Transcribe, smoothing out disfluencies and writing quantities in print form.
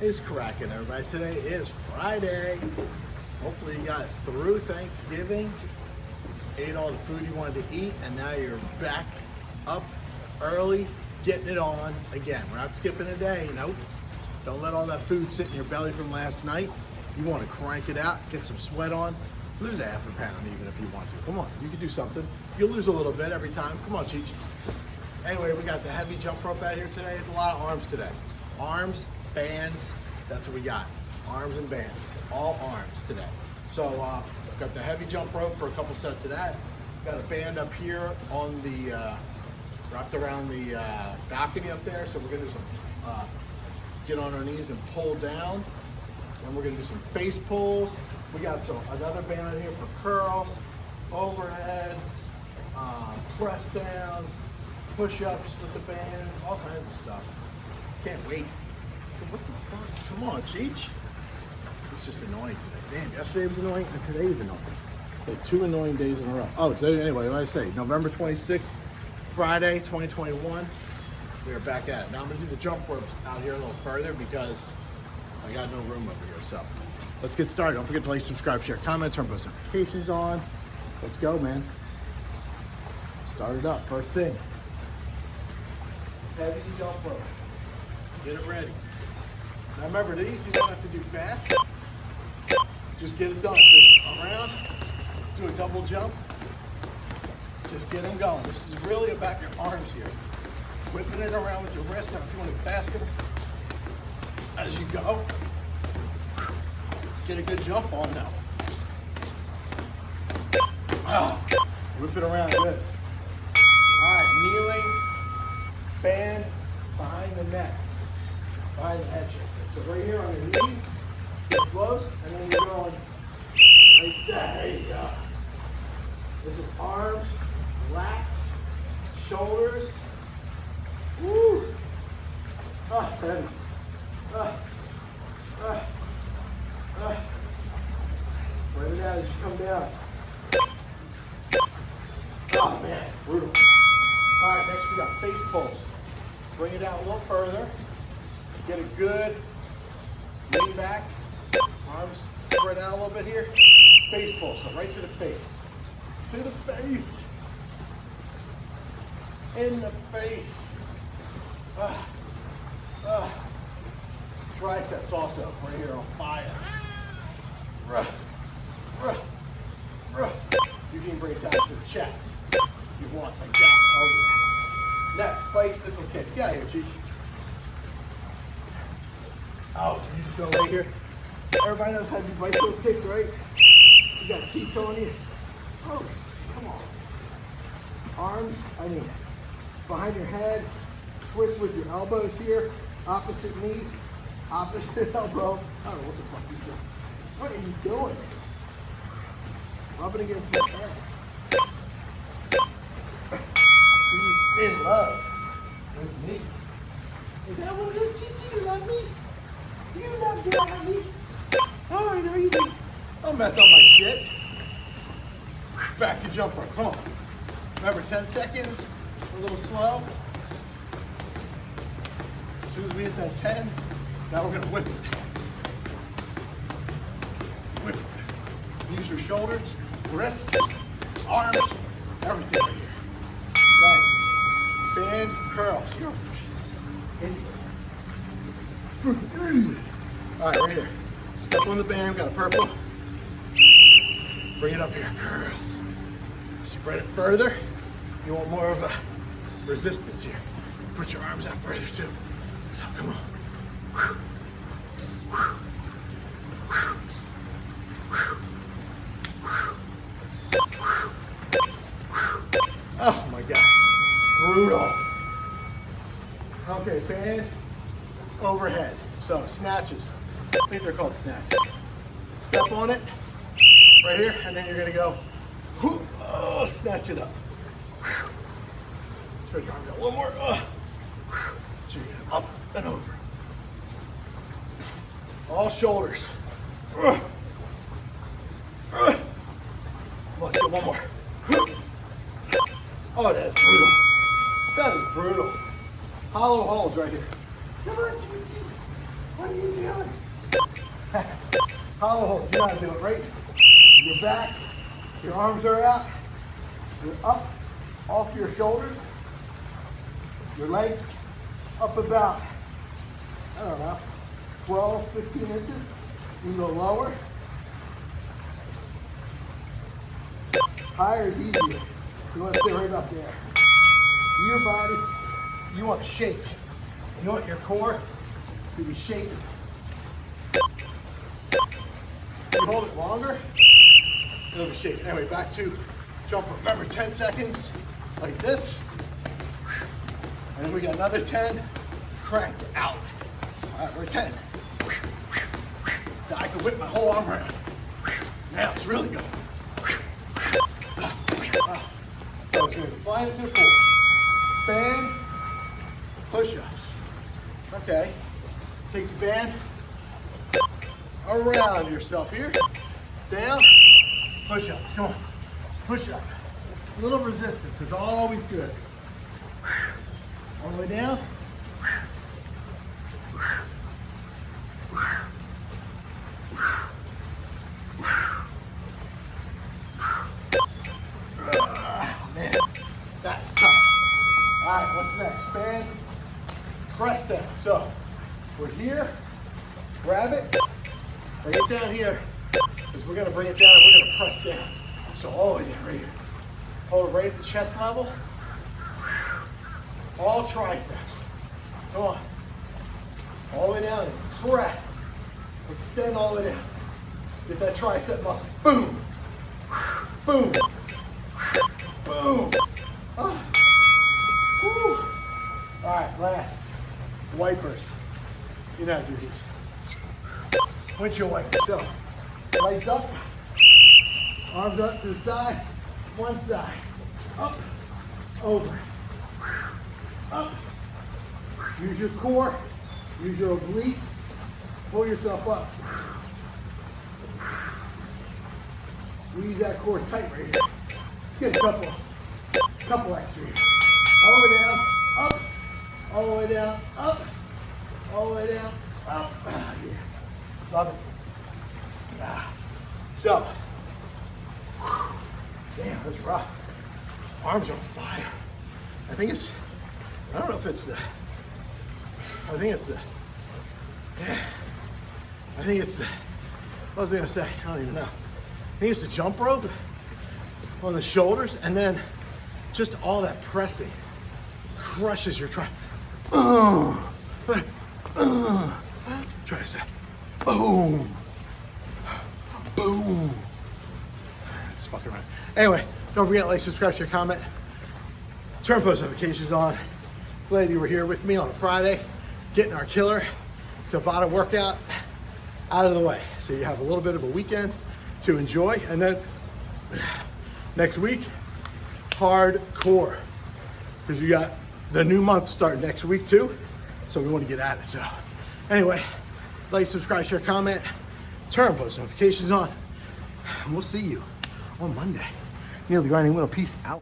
is cracking, everybody? Today is Friday. Hopefully you got through Thanksgiving, ate all the food you wanted to eat, and now you're back up early, getting it on again. We're not skipping a day, nope. Don't let all that food sit in your belly from last night. You want to crank it out, get some sweat on, lose a half a pound even if you want to. Come on, you can do something. You'll lose a little bit every time. Come on, Cheech. Anyway, we got the heavy jump rope out here today. It's a lot of arms today. Arms, bands, that's what we got. Arms and bands, all arms today. So got the heavy jump rope for a couple sets of that. Got a band up here on the, wrapped around the balcony up there. So we're gonna do some, get on our knees and pull down. And we're gonna do some face pulls. We got another band in here for curls, overheads, press downs, push-ups with the bands, all kinds of stuff. Can't wait. What the fuck? Come on, Cheech. It's just annoying today. Damn, yesterday was annoying and today is annoying. Like 2 annoying days in a row. Oh, anyway, what did I say? November 26th, Friday, 2021. We are back at it. Now I'm gonna do the jump ropes out here a little further because I got no room over here. So let's get started. Don't forget to like, subscribe, share, comment, turn post notifications on. Let's go, man. Start it up. First thing. Heavy jump rope. Get it ready. Now remember, these you don't have to do fast. Just get it done. Just around, do a double jump. Just get them going. This is really about your arms here. Whipping it around with your wrist. Now if you want it faster, as you go, get a good jump on now. Whip it around good. All right, kneeling, band behind the neck, behind the head. So right here on your knees, get close, and then you're going right there. There you go. This is arms, lats, shoulders. Woo! Oh, heavy. Bring it down as you come down. Oh man, brutal. All right, next we got face pulls. Bring it out a little further. Get a good lean back. Arms spread out a little bit here. Face pull, so right to the face. To the face. In the face. Triceps also, right here on fire. You can bring it down to the chest. You want like that. Oh yeah. Next, bicycle kick. Get out here, Cheech. Oh, you just go right here. Everybody knows how to do bicycle kicks, right? You got cheats on you. Oh, come on. Arms, behind your head. Twist with your elbows here. Opposite knee, opposite elbow. I don't know what the fuck you're doing. What are you doing? Rubbing against my head. He's in love with me. Is that what it is, Chi-Chi? You love me? You love Daddy? Oh, I know you do. Don't mess up my shit. Back to jump rope. Come on. Remember, 10 seconds. A little slow. As soon as we hit that 10, now we're gonna whip it. Whip it. Use your shoulders, wrists, arms, everything right here. Nice. Band curls. All right, right here. Step on the band, got a purple. Bring it up here, curls. Spread it further. You want more of a resistance here. Put your arms out further too. So come on. Oh my God, brutal. Okay, band overhead. So snatches, I think they're called snatches. Step on it, right here, and then you're gonna go, snatch it up. Stretch your arms out, one more. So you're gonna up and over. All shoulders. Let's get one more. Oh, that's brutal. That is brutal. Hollow holds right here. Come on, What are you doing? Hollow hold, you gotta do it right. Your back, your arms are out. You're up off your shoulders. Your legs up about, I don't know, 12, 15 inches. You can go lower. Higher is easier. You want to stay right about there. Your body, you want to shake. You want your core to be shaking. You hold it longer, it'll be shaking. Anyway, back to jump. Remember, 10 seconds like this. And then we got another 10 cranked out. All right, we're 10. Now I can whip my whole arm around. Now it's really going. So it's going to be flying into the floor. Band, push-ups. Okay, take the band around yourself here. Down, push-ups. Come on, push up. A little resistance is always good. All the way down. Man, that's tough. All right, what's next? Band, press down. So we're here, grab it, bring it down here, because we're gonna bring it down and we're gonna press down. So all the way down right here. Hold it right at the chest level. All triceps. Come on. All the way down and press. Extend all the way down. Get that tricep muscle. Boom. Boom. Boom. Oh. Woo. All right, last. Wipers. You know how to do these. Windshield wipers. So, legs up. Arms up to the side. One side. Up. Over. Up. Use your core. Use your obliques. Pull yourself up. Squeeze that core tight right here. Let's get a couple extra here. All the way down, up. All the way down, up. All the way down, up. Ah, yeah. Love it. Ah. So, damn, that's rough. Arms are on fire. I think it's, I don't know if it's the, I think it's the, yeah. I think it's the, what was I gonna say? I don't even know. I think it's the jump rope on the shoulders, and then just all that pressing crushes your try. Try to say, boom, boom. Just fucking around. Anyway, don't forget, like, subscribe, share, comment, turn post notifications on. Glad you were here with me on a Friday, getting our killer Tabata workout out of the way. So you have a little bit of a weekend to enjoy, and then next week, hardcore, because we got the new month starting next week too, so we want to get at it. So anyway, like, subscribe, share, comment, turn post notifications on, and we'll see you on Monday. Neil the Grinding Wheel, peace out.